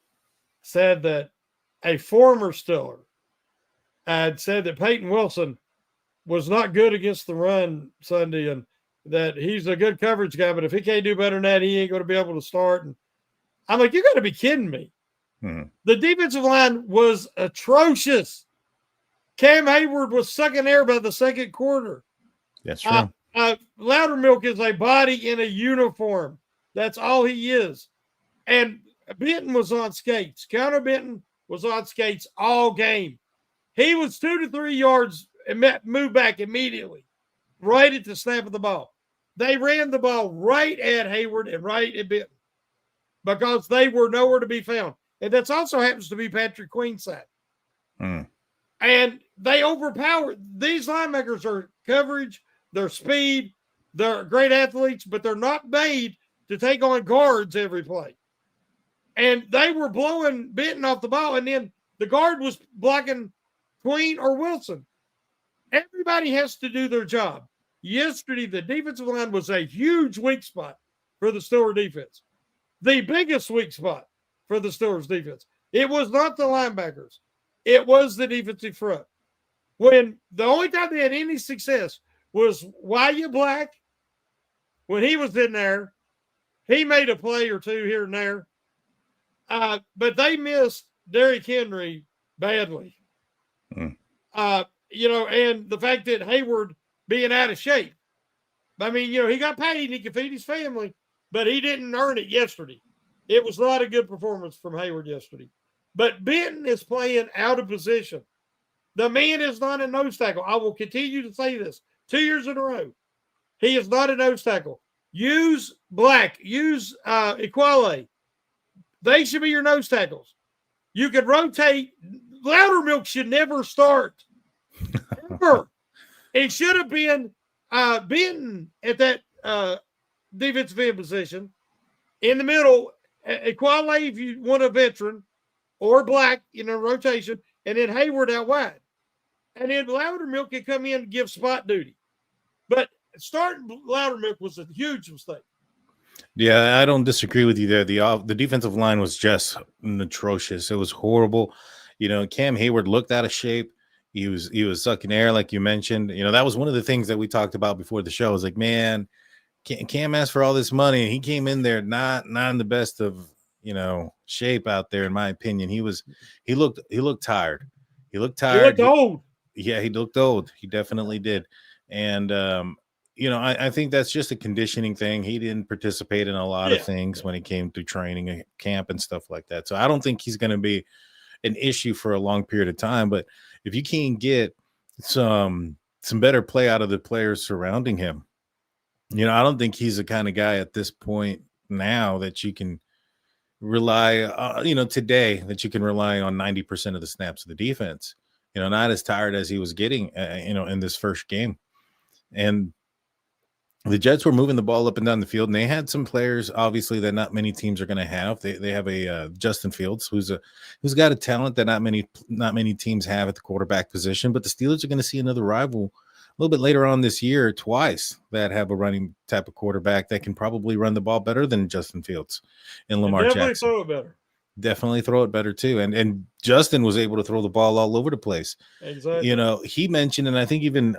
said that a former Steeler had said that Peyton Wilson was not good against the run Sunday and that he's a good coverage guy, but if he can't do better than that, he ain't going to be able to start. And I'm like, you got to be kidding me. Mm-hmm. The defensive line was atrocious. Cam Hayward was sucking air by the second quarter. That's true. Loudermilk is a body in a uniform. That's all he is. And Benton was on skates. Connor Benton was on skates all game. He was 2 to 3 yards and moved back immediately, right at the snap of the ball. They ran the ball right at Hayward and right at Benton because they were nowhere to be found. And that's also happens to be Patrick Queen's side. Mm. And they overpower. These linebackers are coverage, they're speed, they're great athletes, but they're not made to take on guards every play. And they were blowing Benton off the ball, and then the guard was blocking Queen or Wilson. Everybody has to do their job. Yesterday, the defensive line was a huge weak spot for the Steelers defense. The biggest weak spot for the Steelers defense. It was not the linebackers. It was the defensive front. When the only time they had any success was Wyatt Black. When he was in there, he made a play or two here and there. But they missed Derrick Henry badly. Mm. And the fact that Hayward being out of shape. I mean, he got paid, he could feed his family, but he didn't earn it yesterday. It was not a good performance from Hayward yesterday. But Benton is playing out of position. The man is not a nose tackle. I will continue to say this 2 years in a row. He is not a nose tackle. Use Black. Use Equale. They should be your nose tackles. You could rotate. Loudermilk should never start. Ever. It should have been Benton at that defensive end position. In the middle, Equale if you want a veteran, or Black in a rotation, and then Hayward out wide. And then Loudermilk could come in and give spot duty. But starting Loudermilk was a huge mistake. Yeah, I don't disagree with you there. The defensive line was just atrocious. It was horrible. Cam Hayward looked out of shape. He was sucking air, like you mentioned. That was one of the things that we talked about before the show. I was like, man, Cam asked for all this money, and he came in there not in the best of shape out there. In my opinion, he looked tired. He looked tired. He looked old. Yeah, he looked old. He definitely did. And I think that's just a conditioning thing. He didn't participate in a lot of things when it came to training and camp and stuff like that. So I don't think he's going to be an issue for a long period of time. But if you can get some better play out of the players surrounding him, I don't think he's the kind of guy at this point now that you can rely, today that you can rely on 90% of the snaps of the defense. Not as tired as he was getting, in this first game. And the Jets were moving the ball up and down the field, and they had some players, obviously, that not many teams are going to have. They have a Justin Fields, who's got a talent that not many teams have at the quarterback position. But the Steelers are going to see another rival a little bit later on this year, twice, that have a running type of quarterback that can probably run the ball better than Justin Fields and Lamar Jackson. Definitely throw it better. definitely throw it better too. And Justin was able to throw the ball all over the place. Exactly. You know, he mentioned, and I think even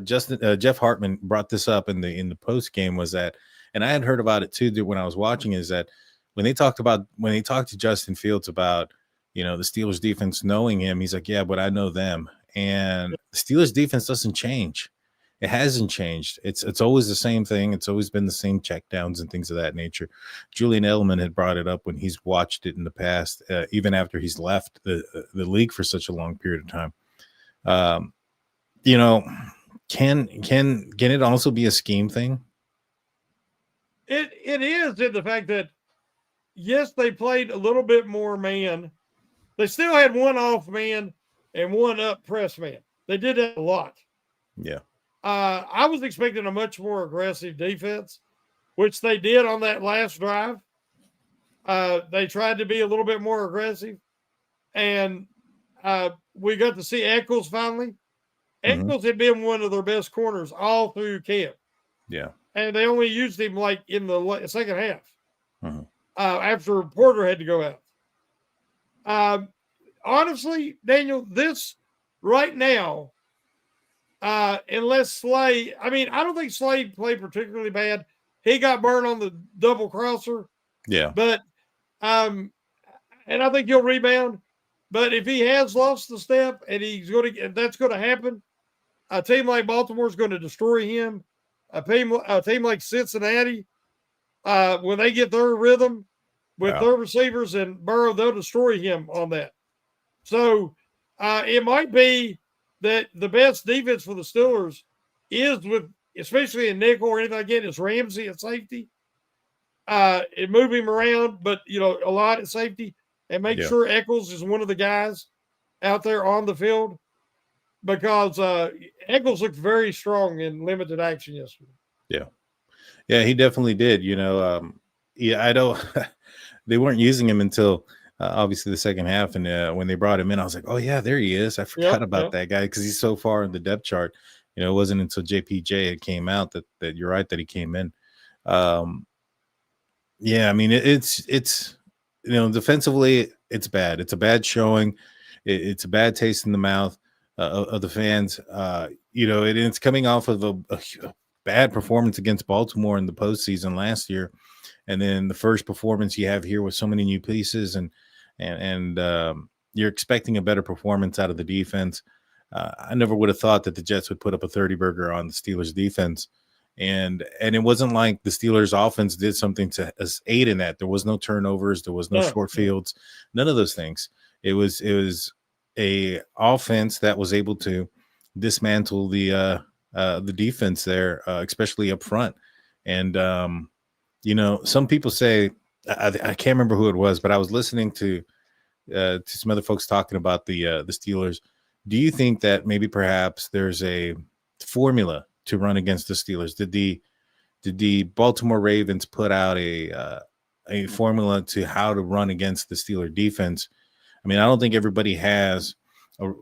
Jeff Hartman brought this up in the post game, was that, and I had heard about it too when I was watching, is that when they talked to Justin Fields about, you know, the Steelers defense knowing him, he's like, yeah, but I know them. And the Steelers defense doesn't change. It hasn't changed. It's always the same thing. It's always been the same checkdowns and things of that nature. Julian Edelman had brought it up when he's watched it in the past, even after he's left the league for such a long period of time. You know, can it also be a scheme thing? It is in the fact that, yes, they played a little bit more man. They still had one off man and one up press man. They did that a lot. Yeah. I was expecting a much more aggressive defense, which they did on that last drive. They tried to be a little bit more aggressive, and we got to see Eccles finally. Eccles had been one of their best corners all through camp. Yeah. And they only used him like in the second half after Porter had to go out. Honestly, Daniel, this right now, unless Slay, I mean, I don't think Slay played particularly bad. He got burned on the double crosser. Yeah. But, and I think he'll rebound. But if he has lost the step and that's going to happen, a team like Baltimore is going to destroy him. A team like Cincinnati, when they get their rhythm with their receivers and Burrow, they'll destroy him on that. So it might be that the best defense for the Steelers is with, especially in nickel or anything like that, is Ramsey at safety. It move him around, but a lot at safety, and make sure Eccles is one of the guys out there on the field, because Eccles looked very strong in limited action yesterday. Yeah, he definitely did. I don't. They weren't using him until obviously the second half, and when they brought him in, I was like, oh yeah, there he is. I forgot about that guy because he's so far in the depth chart. It wasn't until JPJ had came out that you're right that he came in. Yeah, I mean it's defensively it's bad. It's a bad showing. It's a bad taste in the mouth of the fans. It's coming off of a bad performance against Baltimore in the postseason last year, and then the first performance you have here with so many new pieces, and you're expecting a better performance out of the defense. I never would have thought that the Jets would put up a 30-burger on the Steelers defense. And it wasn't like the Steelers offense did something to aid in that. There was no turnovers. There was no short fields. None of those things. It was a offense that was able to dismantle the defense there, especially up front. And, some people say, I can't remember who it was, but I was listening to some other folks talking about the Steelers. Do you think that maybe perhaps there's a formula to run against the Steelers? Did the Baltimore Ravens put out a formula to how to run against the Steeler defense? I mean, I don't think everybody has a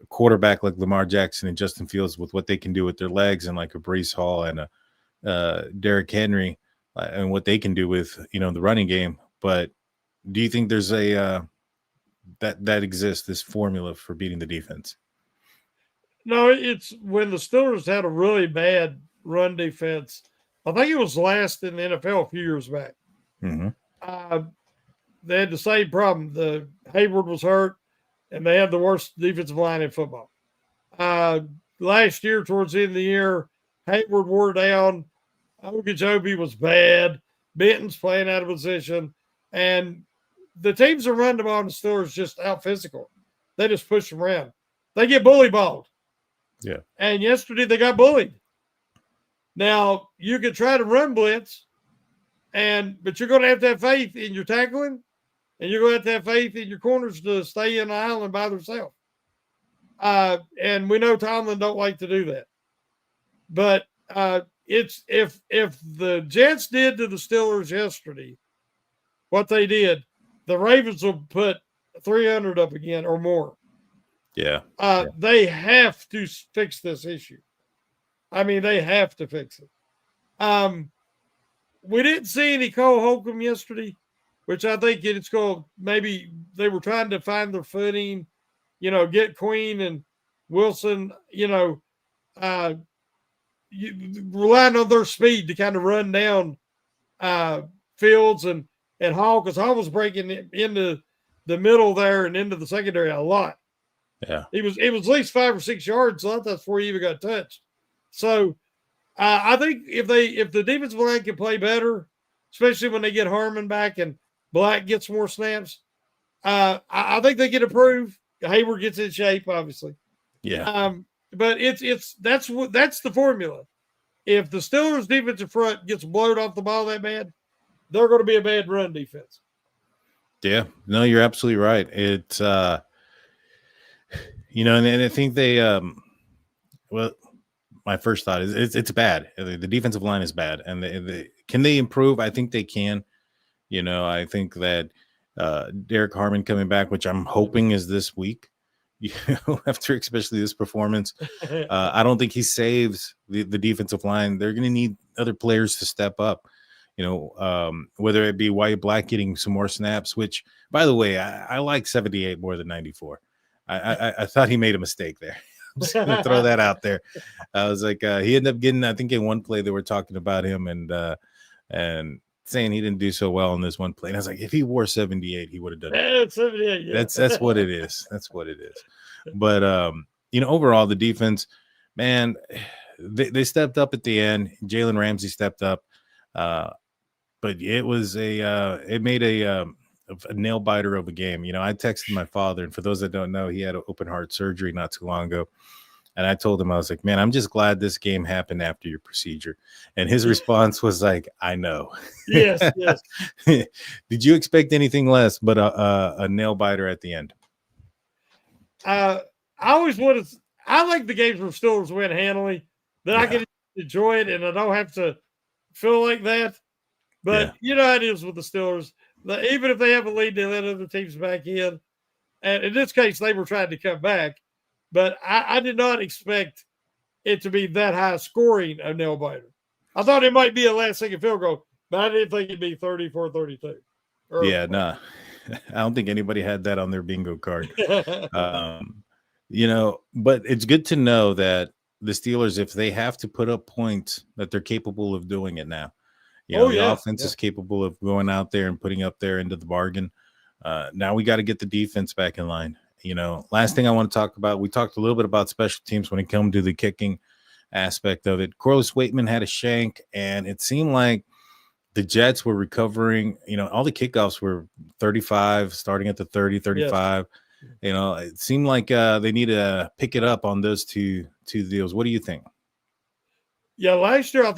quarterback like Lamar Jackson and Justin Fields with what they can do with their legs, and like a Breece Hall and a Derrick Henry and what they can do with the running game. But do you think there's a that exists, this formula for beating the defense? No, it's when the Steelers had a really bad run defense. I think it was last in the NFL a few years back. They had the same problem. The Hayward was hurt, and they had the worst defensive line in football. Last year, towards the end of the year, Hayward wore down. Ogunjobi was bad. Benton's playing out of position. And the teams that run the ball on the Steelers just out physical. They just push them around. They get bully balled. Yeah. And yesterday they got bullied. Now, you could try to run blitz, but you're going to have faith in your tackling, and you're going to have faith in your corners to stay in the island by themselves. And we know Tomlin don't like to do that. But it's if the Jets did to the Steelers yesterday what they did, the Ravens will put 300 up again or more. Yeah. They have to fix this issue. I mean, they have to fix it. We didn't see any Cole Holcomb yesterday. which I think it's going to maybe they were trying to find their footing, get Queen and Wilson, uh, relying on their speed to kind of run down Fields and Hall, because Hall was breaking into the middle there and into the secondary a lot. Yeah, it was at least 5 or 6 yards. So that's before he even got touched. So I think if the defensive line can play better, especially when they get Harmon back and Black gets more snaps, I think they can improve. Hayward gets in shape, obviously. yeah. But that's the formula. If the Steelers' defensive front gets blowed off the ball that bad, they're going to be a bad run defense. Yeah, no, you're absolutely right. It's and I think they well, my first thought is it's bad. The defensive line is bad, and can they improve? I think they can. I think that Derek Harmon coming back, which I'm hoping is this week. After especially this performance, I don't think he saves the defensive line. They're going to need other players to step up. Whether it be White Black getting some more snaps, which, by the way, I like 78 more than 94. I thought he made a mistake there. I'm just going to throw that out there. I was like, he ended up getting, I think in one play they were talking about him and saying he didn't do so well in this one play. And I was like, if he wore 78, he would have done it. 78, yeah. That's what it is. That's what it is. But overall the defense, man, they stepped up at the end. Jalen Ramsey stepped up. But it was it made a nail biter of a game. I texted my father, and for those that don't know, he had an open heart surgery not too long ago. And I told him, I was like, man, I'm just glad this game happened after your procedure. And his response was like, I know. Yes. Did you expect anything less but a nail biter at the end? I like the games where Steelers win handily, that I can enjoy it and I don't have to feel like that. But how it is with the Steelers. Even if they have a lead, they let other teams back in. And in this case, they were trying to come back. But I did not expect it to be that high scoring a nail biter. I thought it might be a last-second field goal, but I didn't think it'd be 34-32. Yeah, no. I don't think anybody had that on their bingo card. But it's good to know that the Steelers, if they have to put up points, that they're capable of doing it now. The offense is capable of going out there and putting up their end of the bargain. Now we got to get the defense back in line. Last thing I want to talk about, we talked a little bit about special teams when it comes to the kicking aspect of it. Corliss Waitman had a shank, and it seemed like the Jets were recovering. All the kickoffs were 35, starting at the 30, 35. Yes. It seemed like they need to pick it up on those two deals. What do you think? Yeah, last year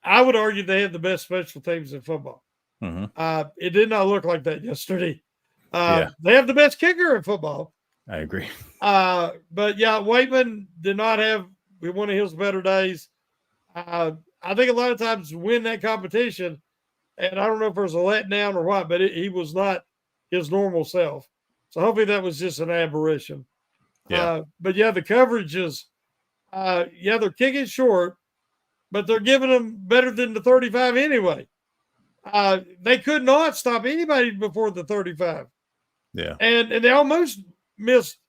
I would argue they had the best special teams in football. Mm-hmm. It did not look like that yesterday. They have the best kicker in football. I agree. But Waitman did not have one of his better days. I think a lot of times win that competition, and I don't know if there's a letdown or what, but he was not his normal self. So hopefully that was just an aberration. But the coverage is, they're kicking short, but they're giving them better than the 35 anyway. They could not stop anybody before the 35. Yeah. And they almost missed,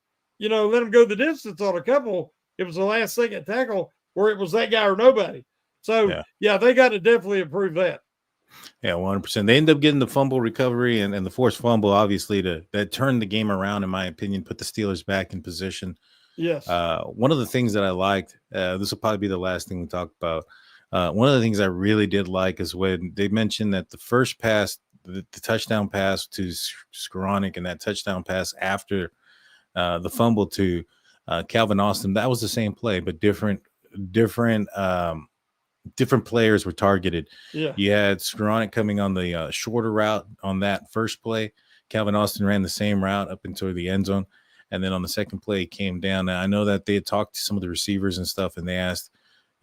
let them go the distance on a couple. It was the last second tackle where it was that guy or nobody. So, they got to definitely improve that. Yeah, 100%. They end up getting the fumble recovery and the forced fumble, obviously, that turned the game around, in my opinion, put the Steelers back in position. Yes. One of the things that I liked, this will probably be the last thing we talk about. One of the things I really did like is when they mentioned that the first pass, the touchdown pass to Skoranek and that touchdown pass after the fumble to Calvin Austin, that was the same play, but different players were targeted. Yeah. You had Skoranek coming on the shorter route on that first play. Calvin Austin ran the same route up into the end zone. And then on the second play, he came down. Now, I know that they had talked to some of the receivers and stuff, and they asked,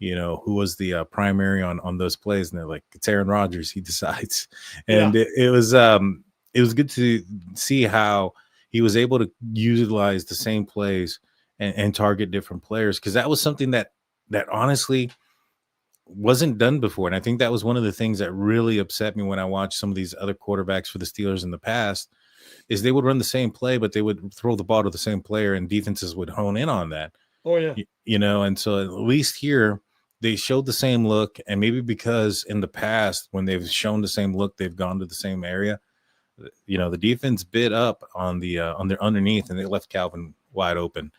who was the primary on those plays. And they're like, it's Aaron Rodgers. He decides. And it was good to see how he was able to utilize the same plays and target different players. Cause that was something that honestly, wasn't done before. And I think that was one of the things that really upset me when I watched some of these other quarterbacks for the Steelers in the past, is they would run the same play, but they would throw the ball to the same player, and defenses would hone in on that. Oh yeah. You know, and so at least here they showed the same look, and maybe because in the past when they've shown the same look, they've gone to the same area. You know, the defense bit up on their underneath, and they left Calvin wide open.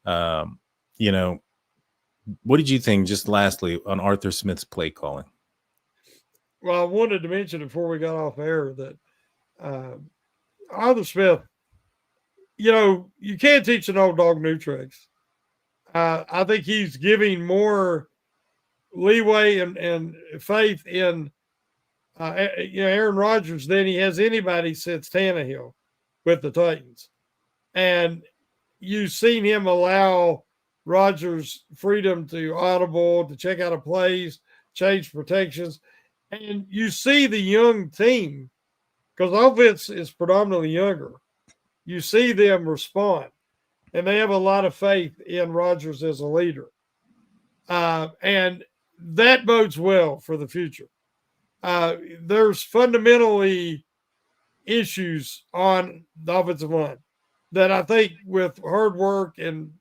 You know, what did you think, just lastly, on Arthur Smith's play calling? Well, I wanted to mention before we got off air that Arthur Smith, you know, you can't teach an old dog new tricks. I think he's giving more leeway and faith in Aaron Rodgers than he has anybody since Tannehill with the Titans. And you've seen him allow Rodgers freedom to audible, to check out of plays, change protections. And you see the young team, because offense is predominantly younger. You see them respond, and they have a lot of faith in Rodgers as a leader. And that bodes well for the future. There's fundamentally issues on the offensive line that I think with hard work and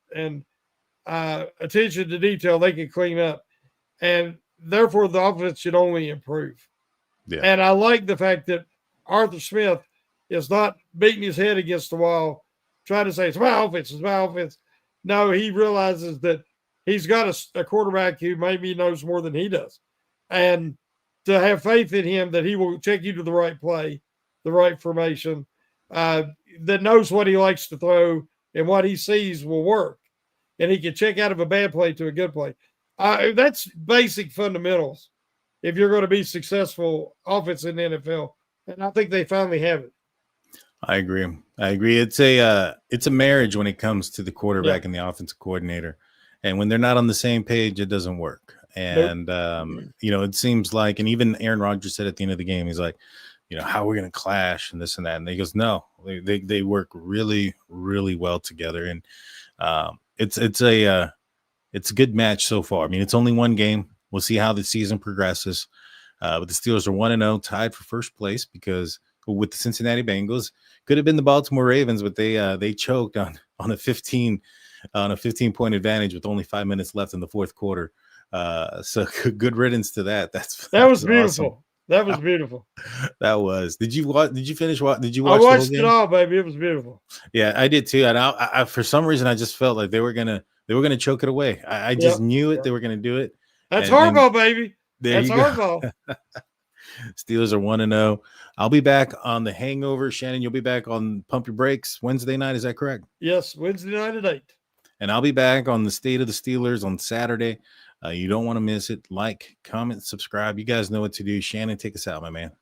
attention to detail, they can clean up. And therefore, the offense should only improve. Yeah. And I like the fact that Arthur Smith is not beating his head against the wall, trying to say, it's my offense, it's my offense. No, he realizes that he's got a quarterback who maybe knows more than he does. And to have faith in him that he will check you to the right play, the right formation, that knows what he likes to throw and what he sees will work. And he can check out of a bad play to a good play. That's basic fundamentals if you're going to be successful offense in the NFL. And I think they finally have it. I agree. It's a marriage when it comes to the quarterback and the offensive coordinator. And when they're not on the same page, it doesn't work. And, you know, it seems like, and even Aaron Rodgers said at the end of the game, he's like, you know, how are we going to clash and this and that. And he goes, no, they work really, really well together. And it's a good match so far. I mean, it's only one game. We'll see how the season progresses. But the Steelers are 1-0, tied for first place because with the Cincinnati Bengals, could have been the Baltimore Ravens, but they choked on a 15-point advantage with only 5 minutes left in the fourth quarter. So good riddance to that. That was beautiful. Awesome. That was beautiful. That was. Did you watch? Did you finish? Did you watch? I watched the whole game? It all, baby. It was beautiful. Yeah, I did too. And I for some reason, I just felt like they were gonna choke it away. I just knew it. They were gonna do it. That's hardball, baby. That's hardball. Steelers are 1-0. I'll be back on the Hangover. Shannon, you'll be back on Pump Your Brakes Wednesday night. Is that correct? Yes, Wednesday night at 8. And I'll be back on the State of the Steelers on Saturday. You don't want to miss it. Like, comment, subscribe. You guys know what to do. Shannon, take us out, my man.